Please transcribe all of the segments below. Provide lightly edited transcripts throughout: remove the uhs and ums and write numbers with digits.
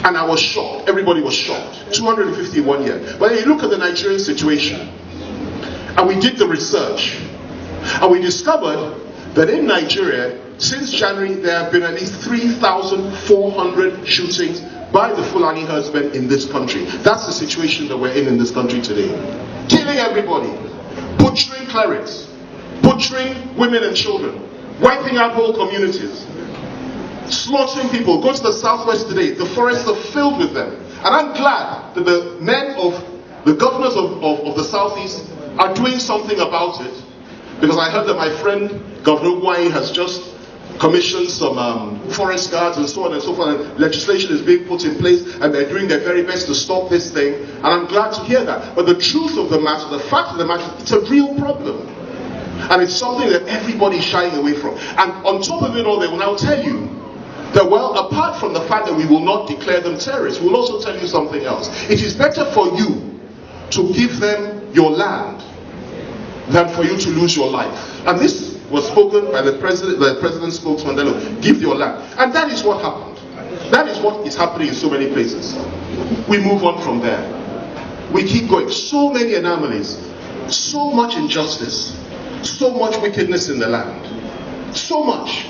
And I was shocked. Everybody was shocked. 250 in 1 year. But then you look at the Nigerian situation, and we did the research, and we discovered that in Nigeria, since January, there have been at least 3,400 shootings by the Fulani herdsmen in this country. That's the situation that we're in this country today. Killing everybody, butchering clerics, butchering women and children, wiping out whole communities, slaughtering people. Go to the southwest today, the forests are filled with them. And I'm glad that the men of the governors of the southeast are doing something about it, because I heard that my friend Governor Nnewi has just commissioned some forest guards and so on and so forth, and legislation is being put in place, and they're doing their very best to stop this thing, and I'm glad to hear that. But the truth of the matter, the fact of the matter, it's a real problem, and it's something that everybody's shying away from. And on top of it all, they will now tell you that, well, apart from the fact that we will not declare them terrorists, we will also tell you something else. It is better for you to give them your land than for you to lose your life. And this was spoken by the president's spokesman, give your land. And that is what happened. That is what is happening in so many places. We move on from there. We keep going. So many anomalies, so much injustice, so much wickedness in the land. So much.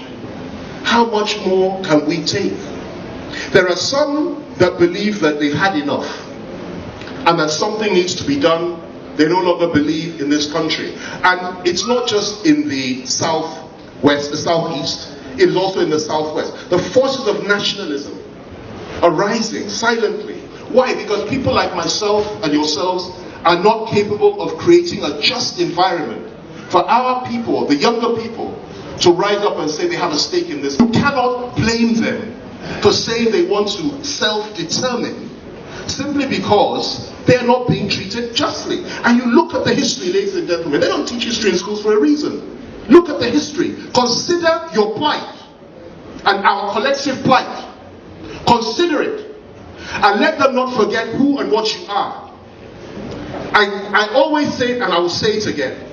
How much more can we take? There are some that believe that they've had enough and that something needs to be done. They no longer believe in this country. And it's not just in the southwest, the southeast, it is also in the southwest. The forces of nationalism are rising silently. Why? Because people like myself and yourselves are not capable of creating a just environment for our people, the younger people, to rise up and say they have a stake in this. You cannot blame them for saying they want to self-determine simply because they are not being treated justly. And you look at the history, ladies and gentlemen. They don't teach history in schools for a reason. Look at the history. Consider your plight and our collective plight. Consider it. And let them not forget who and what you are. I always say it, and I will say it again.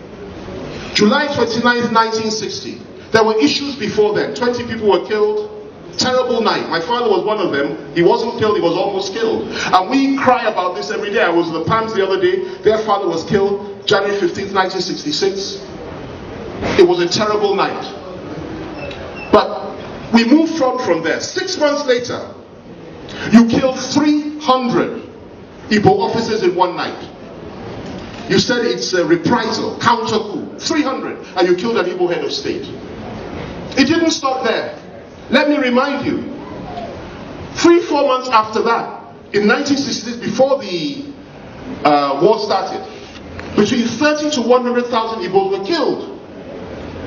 July 29th, 1960. There were issues before then. 20 people were killed. Terrible night. My father was one of them. He wasn't killed, he was almost killed. And we cry about this every day. I was in the Palms the other day. Their father was killed January 15th, 1966. It was a terrible night. But we moved from there. 6 months later, you killed 300 Igbo officers in one night. You said it's a reprisal, counter coup. 300, and you killed an Igbo head of state. It didn't stop there. Let me remind you, 3-4 months after that, in 1966, before the war started, between 30 to 100,000 Igbos were killed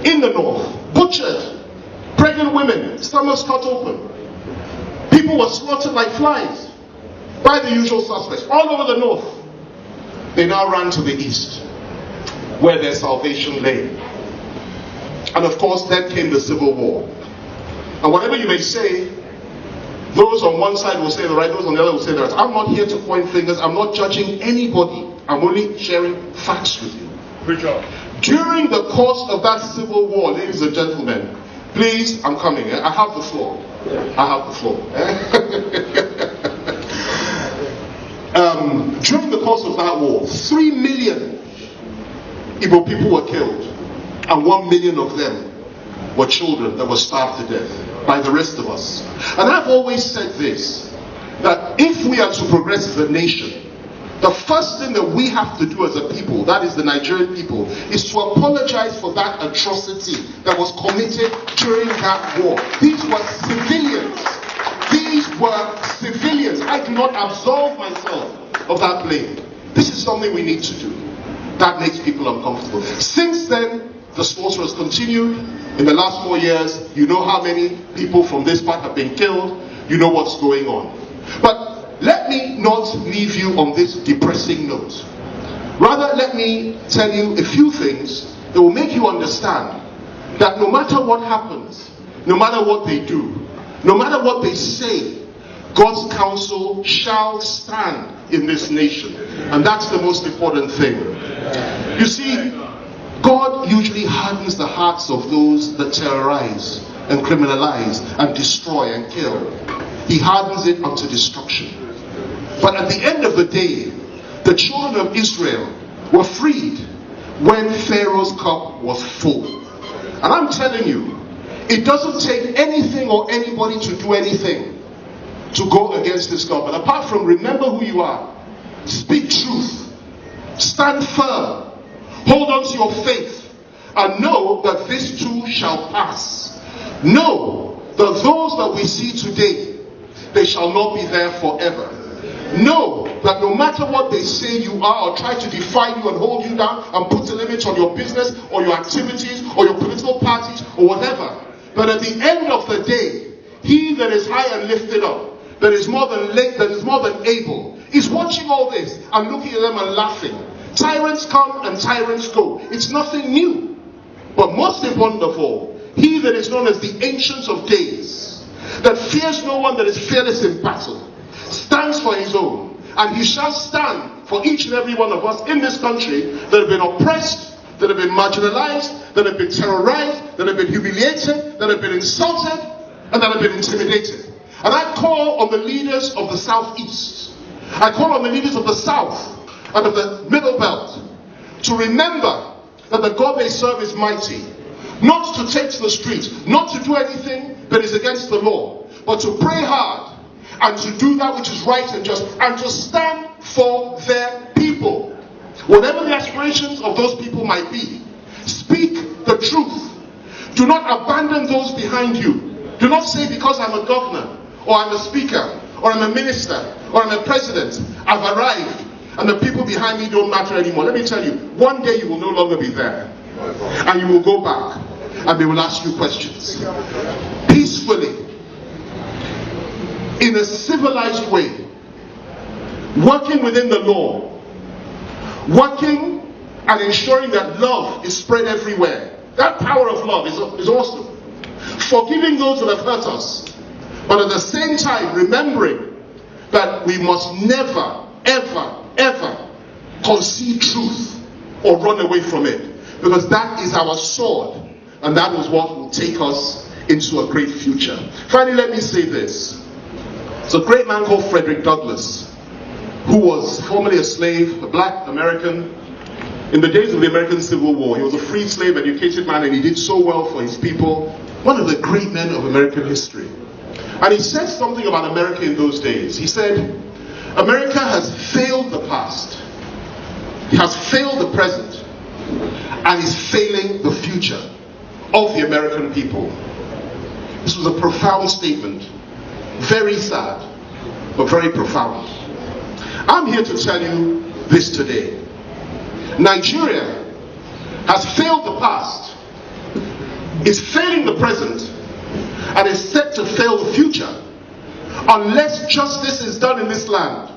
in the north, butchered, pregnant women, stomachs cut open. People were slaughtered like flies by the usual suspects all over the north. They now ran to the east, where their salvation lay. And of course, then came the Civil War. And whatever you may say, those on one side will say the right, those on the other will say the right. I'm not here to point fingers. I'm not judging anybody. I'm only sharing facts with you. Good job. During the course of that Civil War, ladies and gentlemen, please, I'm coming. I have the floor. I have the floor. During the course of that war, 3 million Igbo people were killed, and 1 million of them were children that were starved to death by the rest of us. And I've always said this, that if we are to progress as a nation, the first thing that we have to do as a people, that is the Nigerian people, is to apologize for that atrocity that was committed during that war. These were civilians. These were civilians. I do not absolve myself of that blame. This is something we need to do. That makes people uncomfortable. Since then, the slaughter has continued. In the last 4 years, you know how many people from this part have been killed. You know what's going on. But let me not leave you on this depressing note. Rather, let me tell you a few things that will make you understand that no matter what happens, no matter what they do, no matter what they say, God's counsel shall stand in this nation. And that's the most important thing. You see, God usually hardens the hearts of those that terrorize and criminalize and destroy and kill. he hardens it unto destruction. But at the end of the day, the children of Israel were freed when Pharaoh's cup was full. And I'm telling you, it doesn't take anything or anybody to do anything to go against this government. Apart from remember who you are, speak truth, stand firm, hold on to your faith, and know that this too shall pass. Know that those that we see today, they shall not be there forever. Know that no matter what they say you are or try to define you and hold you down and put a limit on your business or your activities or your political parties or whatever, but at the end of the day, he that is high and lifted up, that is more than able, is watching all this and looking at them and laughing. Tyrants come and tyrants go. It's nothing new. But most important of all, he that is known as the Ancient of Days, that fears no one, that is fearless in battle, stands for his own, and he shall stand for each and every one of us in this country that have been oppressed, that have been marginalized, that have been terrorized, that have been humiliated, that have been insulted, and that have been intimidated. And I call on the leaders of the Southeast, I call on the leaders of the South and of the Middle Belt to remember that the God they serve is mighty, not to take to the streets, not to do anything that is against the law, but to pray hard and to do that which is right and just, and to stand for their people. Whatever the aspirations of those people might be, speak the truth. Do not abandon those behind you. Do not say because I'm a governor, or I'm a speaker, or I'm a minister, or I'm a president, I've arrived, and the people behind me don't matter anymore. Let me tell you, one day you will no longer be there. And you will go back, and they will ask you questions. Peacefully, in a civilized way, working within the law, working and ensuring that love is spread everywhere. That power of love is awesome. Forgiving those that have hurt us, but at the same time remembering that we must never, ever, ever concede truth or run away from it, because that is our sword, and that is what will take us into a great future. Finally, let me say this. There's a great man called Frederick Douglass, who was formerly a slave, a black American. In the days of the American Civil War, he was a free slave, educated man, and he did so well for his people. One of the great men of American history. And he said something about America in those days. He said, America has failed the past, it has failed the present, and is failing the future of the American people. This was a profound statement. Very sad, but very profound. I'm here to tell you this today. Nigeria has failed the past, is failing the present, and is set to fail the future unless justice is done in this land.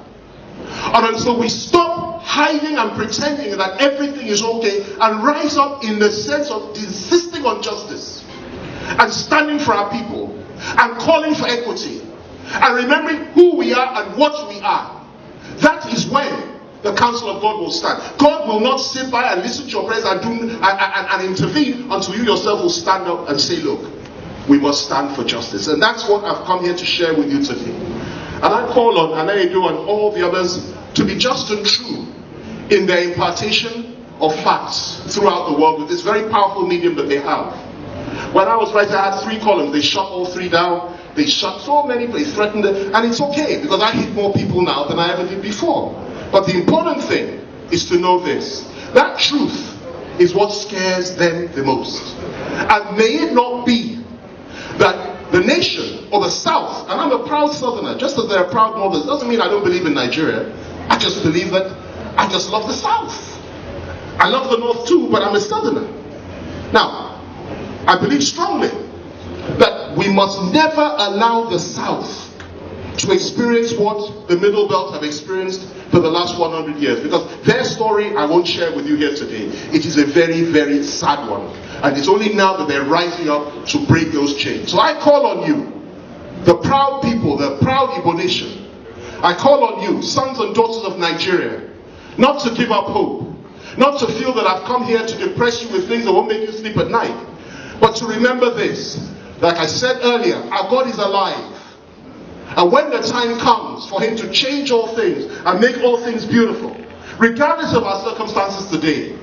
And until we stop hiding and pretending that everything is okay and rise up in the sense of insisting on justice and standing for our people and calling for equity and remembering who we are and what we are, that is when the counsel of God will stand. God will not sit by and listen to your prayers and intervene until you yourself will stand up and say, look, we must stand for justice. And that's what I've come here to share with you today. And I call on Nnewi and all the others to be just and true in their impartation of facts throughout the world with this very powerful medium that they have. When I was writing, I had 3 columns. They shut all 3 down. They shut so many, they threatened it. And it's okay, because I hit more people now than I ever did before. But the important thing is to know this. That truth is what scares them the most. And may it not be that the nation or the South, and I'm a proud Southerner, just as they're proud Northerners, doesn't mean I don't believe in Nigeria. I just believe that I just love the South. I love the North too, but I'm a Southerner. Now, I believe strongly that we must never allow the South to experience what the Middle Belt have experienced for the last 100 years. Because their story I won't share with you here today. It is a very, very sad one. And it's only now that they're rising up to break those chains. So I call on you, the proud people, the proud Igbo nation. I call on you, sons and daughters of Nigeria, not to give up hope. Not to feel that I've come here to depress you with things that won't make you sleep at night. But to remember this. Like I said earlier, our God is alive. And when the time comes for him to change all things and make all things beautiful, regardless of our circumstances today,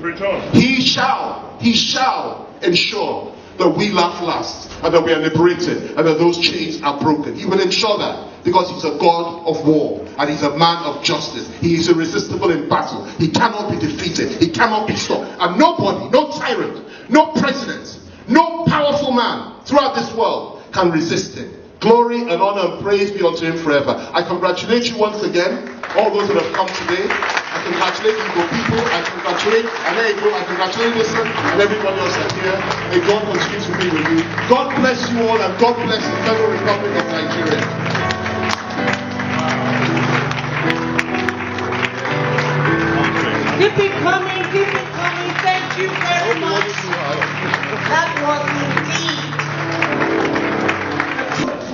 he shall ensure that we laugh last and that we are liberated and that those chains are broken. He will ensure that because he's a God of war and he's a man of justice. He is irresistible in battle. He cannot be defeated. He cannot be stopped. And nobody, no tyrant, no president, no powerful man throughout this world can resist him. Glory and honor and praise be unto him forever. I congratulate you once again, all those that have come today. I congratulate you, people. I congratulate Nnewi. I congratulate Listen and everybody else that's here. May God continue to be with you. God bless you all and God bless the Federal Republic of Nigeria. Keep it coming, keep it coming. Thank you very much. That was indeed.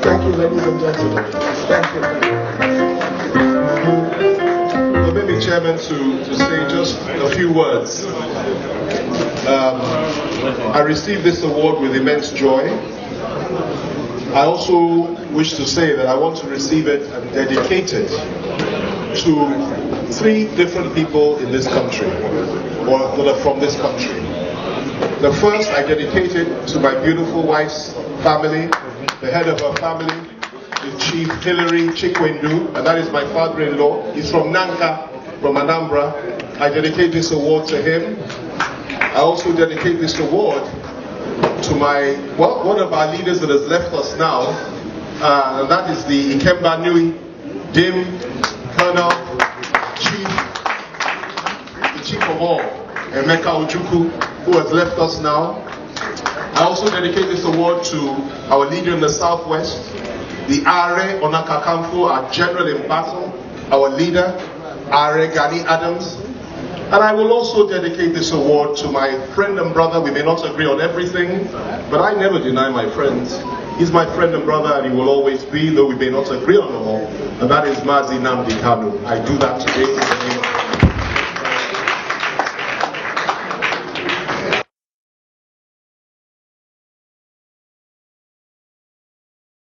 Thank you, ladies and gentlemen. Thank you. Permit me, Chairman, to say just a few words. I received this award with immense joy. I also wish to say that I want to receive it and dedicate it to 3 different people in this country, or that are from this country. The first, I dedicate it to my beautiful wife's family. The head of her family is Chief Hilary Chikwendu, and that is my father-in-law. He's from Nanka, from Anambra. I dedicate this award to him. I also dedicate this award to one of our leaders that has left us now, and that is the Ikemba Nnewi, Dim, Colonel, the Chief of all, Emeka Ojukwu, who has left us now. I also dedicate this award to our leader in the Southwest, the Are Onakakamfo, our general in battle, our leader, Are Gani Adams. And I will also dedicate this award to my friend and brother. We may not agree on everything, but I never deny my friends. He's my friend and brother, and he will always be, though we may not agree on all. And that is Mazi Nnamdi Kanu. I do that today.